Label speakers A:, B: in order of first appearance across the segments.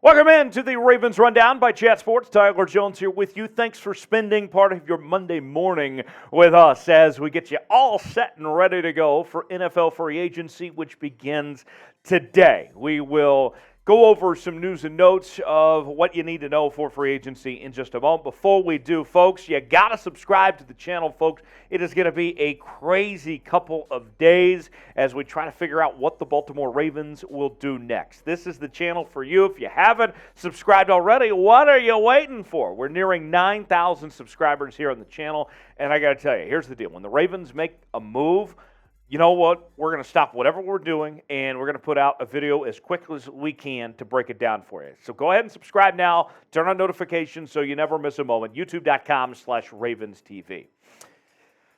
A: Welcome in to the Ravens Rundown by Chat Sports. Tyler Jones here with you. Thanks for spending part of your Monday morning with us as we get you all set and ready to go for NFL free agency, which begins today. We will go over some news and notes of what you need to know for free agency in just a moment. Before we do, folks, you got to subscribe to the channel, folks. It is going to be a crazy couple of days as we try to figure out what the Baltimore Ravens will do next. This is the channel for you. If you haven't subscribed already, what are you waiting for? We're nearing 9,000 subscribers here on the channel, and I got to tell you, here's the deal. When the Ravens make a move, you know what? We're going to stop whatever we're doing, and we're going to put out a video as quickly as we can to break it down for you. So go ahead and subscribe now. Turn on notifications so you never miss a moment. YouTube.com/RavensTV.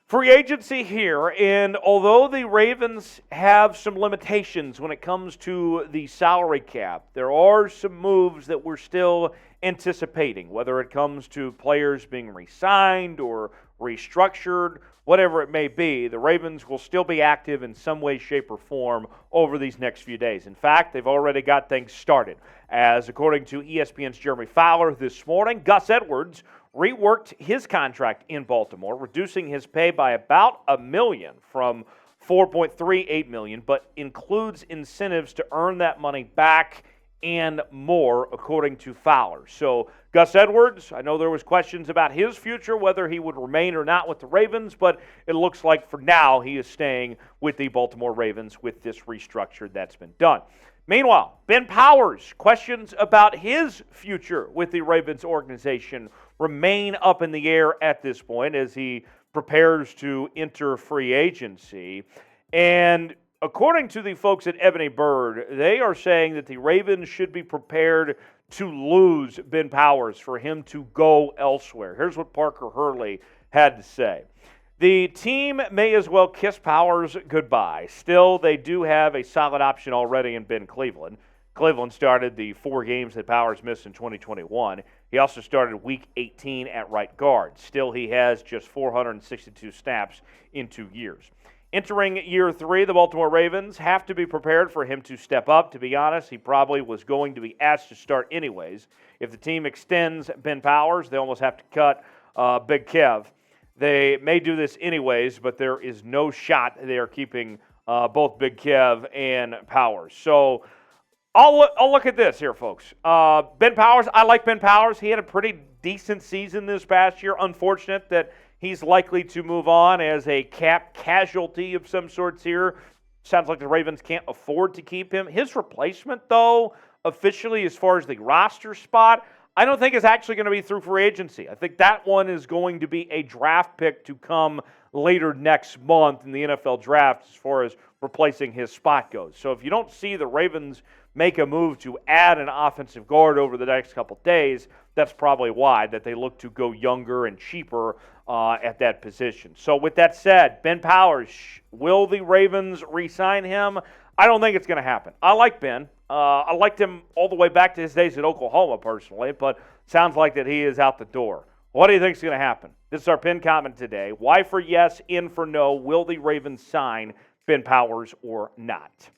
A: Free agency here, and although the Ravens have some limitations when it comes to the salary cap, there are some moves that we're still anticipating, whether it comes to players being re-signed or restructured, whatever it may be. The Ravens will still be active in some way, shape, or form over these next few days. In fact, they've already got things started, as according to ESPN's Jeremy Fowler this morning, Gus Edwards reworked his contract in Baltimore, reducing his pay by about $1 million from $4.38 million, but includes incentives to earn that money back and more, according to Fowler. So Gus Edwards, I know there was questions about his future, whether he would remain or not with the Ravens, but it looks like for now he is staying with the Baltimore Ravens with this restructure that's been done. Meanwhile, Ben Powers, questions about his future with the Ravens organization remain up in the air at this point as he prepares to enter free agency. And according to the folks at Ebony Bird, they are saying that the Ravens should be prepared to lose Ben Powers for him to go elsewhere. Here's what Parker Hurley had to say. The team may as well kiss Powers goodbye. Still, they do have a solid option already in Ben Cleveland. Cleveland started the 4 games that Powers missed in 2021. He also started Week 18 at right guard. Still, he has just 462 snaps in 2 years. Entering year 3, the Baltimore Ravens have to be prepared for him to step up. To be honest, he probably was going to be asked to start anyways. If the team extends Ben Powers, they almost have to cut Big Kev. They may do this anyways, but there is no shot they are keeping both Big Kev and Powers. So I'll look at this here, folks. Ben Powers, I like Ben Powers. He had a pretty decent season this past year. Unfortunate that he's likely to move on as a cap casualty of some sorts here. Sounds like the Ravens can't afford to keep him. His replacement, though, officially as far as the roster spot, I don't think is actually going to be through free agency. I think that one is going to be a draft pick to come later next month in the NFL draft as far as replacing his spot goes. So if you don't see the Ravens make a move to add an offensive guard over the next couple days, that's probably why, that they look to go younger and cheaper at that position. So with that said, Ben Powers, will the Ravens re-sign him? I don't think it's going to happen. I like Ben. I liked him all the way back to his days at Oklahoma personally, but sounds like that he is out the door. What do you think is going to happen? This is our pinned comment today. Y for yes, N for no. Will the Ravens sign Ben Powers or not?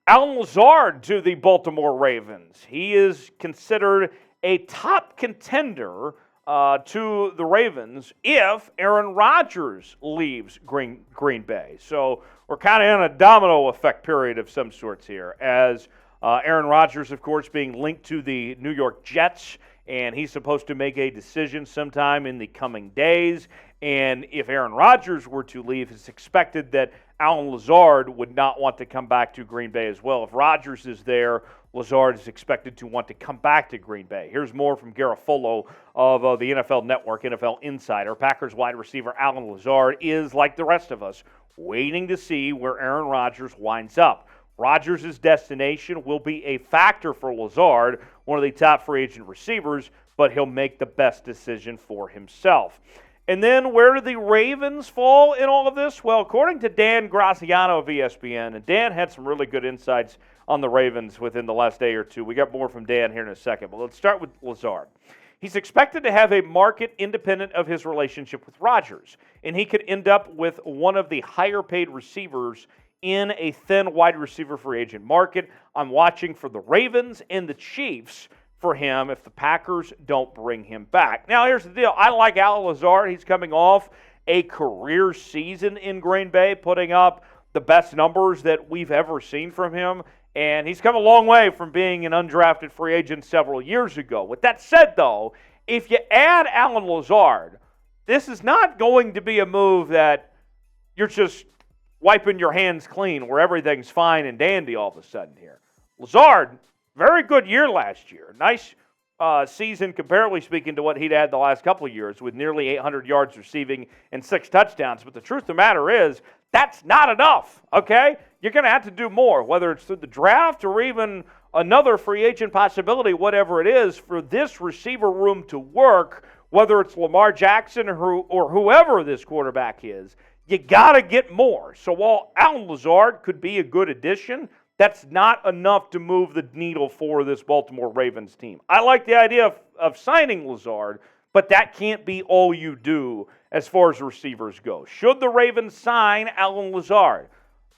A: Allen Lazard to the Baltimore Ravens. He is considered a top contender to the Ravens if Aaron Rodgers leaves Green Bay. So we're kind of in a domino effect period of some sorts here, as Aaron Rodgers, of course, being linked to the New York Jets, and he's supposed to make a decision sometime in the coming days. And if Aaron Rodgers were to leave, it's expected that Allen Lazard would not want to come back to Green Bay as well. If Rodgers is there, Lazard is expected to want to come back to Green Bay. Here's more from Garofolo of the NFL Network, NFL Insider. Packers wide receiver Allen Lazard is, like the rest of us, waiting to see where Aaron Rodgers winds up. Rodgers' destination will be a factor for Lazard, one of the top free agent receivers, but he'll make the best decision for himself. And then where do the Ravens fall in all of this? Well, according to Dan Graziano of ESPN, and Dan had some really good insights on the Ravens within the last day or two. We got more from Dan here in a second, but let's start with Lazard. He's expected to have a market independent of his relationship with Rodgers, and he could end up with one of the higher-paid receivers in a thin wide receiver free agent market. I'm watching for the Ravens and the Chiefs for him if the Packers don't bring him back. Now, here's the deal. I like Allen Lazard. He's coming off a career season in Green Bay, putting up the best numbers that we've ever seen from him. And he's come a long way from being an undrafted free agent several years ago. With that said, though, if you add Allen Lazard, this is not going to be a move that you're just wiping your hands clean where everything's fine and dandy all of a sudden here. Lazard, very good year last year. Nice season, comparatively speaking, to what he'd had the last couple of years with nearly 800 yards receiving and 6 touchdowns. But the truth of the matter is, that's not enough, okay? You're going to have to do more, whether it's through the draft or even another free agent possibility, whatever it is, for this receiver room to work, whether it's Lamar Jackson or whoever this quarterback is. You got to get more. So while Allen Lazard could be a good addition, that's not enough to move the needle for this Baltimore Ravens team. I like the idea of signing Lazard, but that can't be all you do as far as receivers go. Should the Ravens sign Allen Lazard?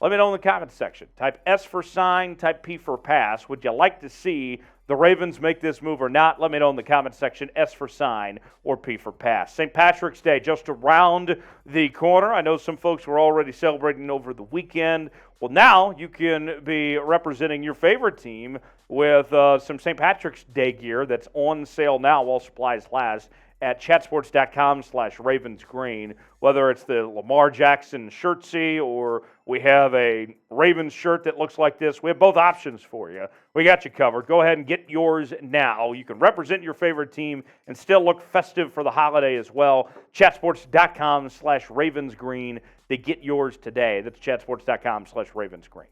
A: Let me know in the comments section. Type S for sign, type P for pass. Would you like to see the Ravens make this move or not? Let me know in the comments section. S for sign or P for pass. St. Patrick's Day just around the corner. I know some folks were already celebrating over the weekend. Well, now you can be representing your favorite team with some St. Patrick's Day gear that's on sale now while supplies last at chatsports.com/ravensgreen, whether it's the Lamar Jackson shirtsy or we have a Ravens shirt that looks like this. We have both options for you. We got you covered. Go ahead and get yours now. You can represent your favorite team and still look festive for the holiday as well. chatsports.com/ravensgreen to get yours today. That's chatsports.com/ravensgreen.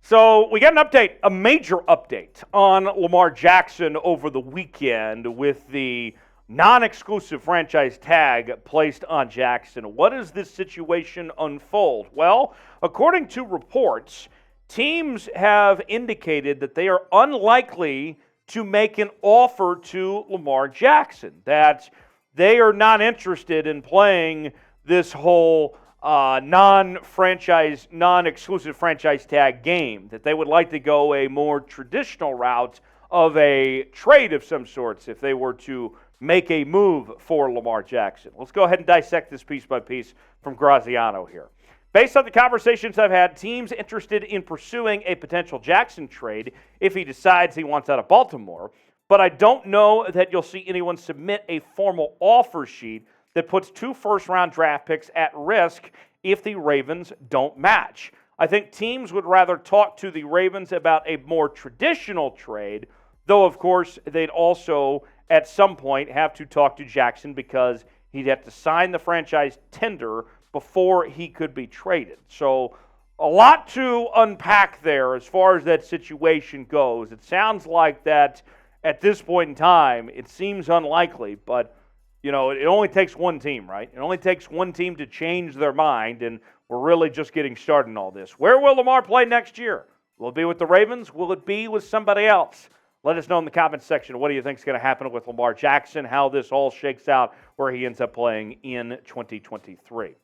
A: So we got an update, a major update on Lamar Jackson over the weekend with the non-exclusive franchise tag placed on Jackson. What does this situation unfold? Well, according to reports, teams have indicated that they are unlikely to make an offer to Lamar Jackson, that they are not interested in playing this whole non-exclusive franchise tag game, that they would like to go a more traditional route of a trade of some sorts if they were to make a move for Lamar Jackson. Let's go ahead and dissect this piece by piece from Graziano here. Based on the conversations I've had, teams interested in pursuing a potential Jackson trade if he decides he wants out of Baltimore, but I don't know that you'll see anyone submit a formal offer sheet that puts 2 first-round draft picks at risk if the Ravens don't match. I think teams would rather talk to the Ravens about a more traditional trade, though, of course, they'd also, at some point, have to talk to Jackson because he'd have to sign the franchise tender before he could be traded. So a lot to unpack there as far as that situation goes. It sounds like that at this point in time, it seems unlikely, but you know, it only takes one team, right? It only takes one team to change their mind, and we're really just getting started in all this. Where will Lamar play next year? Will it be with the Ravens? Will it be with somebody else? Let us know in the comments section what do you think is going to happen with Lamar Jackson, how this all shakes out, where he ends up playing in 2023.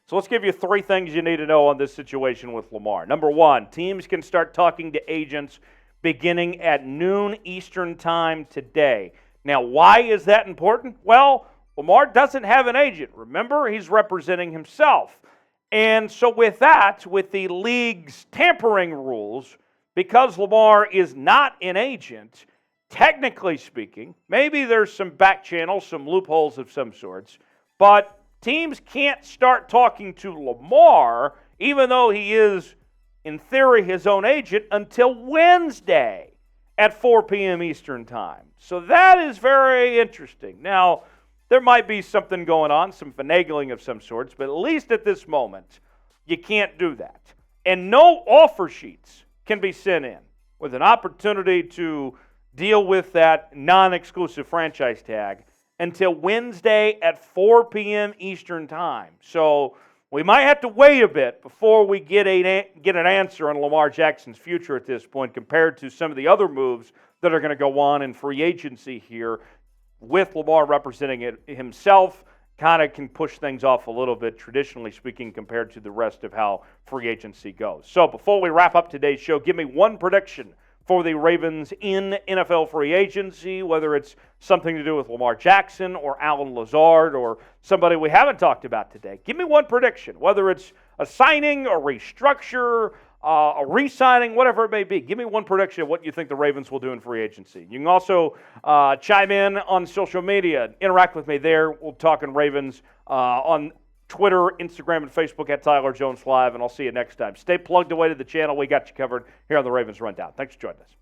A: So let's give you 3 things you need to know on this situation with Lamar. Number 1, teams can start talking to agents beginning at noon Eastern time today. Now, why is that important? Well, Lamar doesn't have an agent. Remember, he's representing himself. And so with that, with the league's tampering rules, because Lamar is not an agent, technically speaking, maybe there's some back channels, some loopholes of some sorts, but teams can't start talking to Lamar, even though he is, in theory, his own agent, until Wednesday at 4 p.m. Eastern Time. So that is very interesting. Now, there might be something going on, some finagling of some sorts, but at least at this moment, you can't do that. And no offer sheets can be sent in with an opportunity to deal with that non-exclusive franchise tag until Wednesday at 4 p.m. Eastern Time. So we might have to wait a bit before we get an answer on Lamar Jackson's future at this point compared to some of the other moves that are going to go on in free agency here with Lamar representing it himself, kind of can push things off a little bit, traditionally speaking, compared to the rest of how free agency goes. So before we wrap up today's show, give me one prediction for the Ravens in NFL free agency, whether it's something to do with Lamar Jackson or Allen Lazard or somebody we haven't talked about today. Give me one prediction, whether it's a signing, a restructure, a re-signing, whatever it may be. Give me one prediction of what you think the Ravens will do in free agency. You can also chime in on social media. Interact with me there. We'll talk in Ravens on Twitter, Instagram, and Facebook at Tyler Jones Live, and I'll see you next time. Stay plugged away to the channel. We got you covered here on the Ravens Rundown. Thanks for joining us.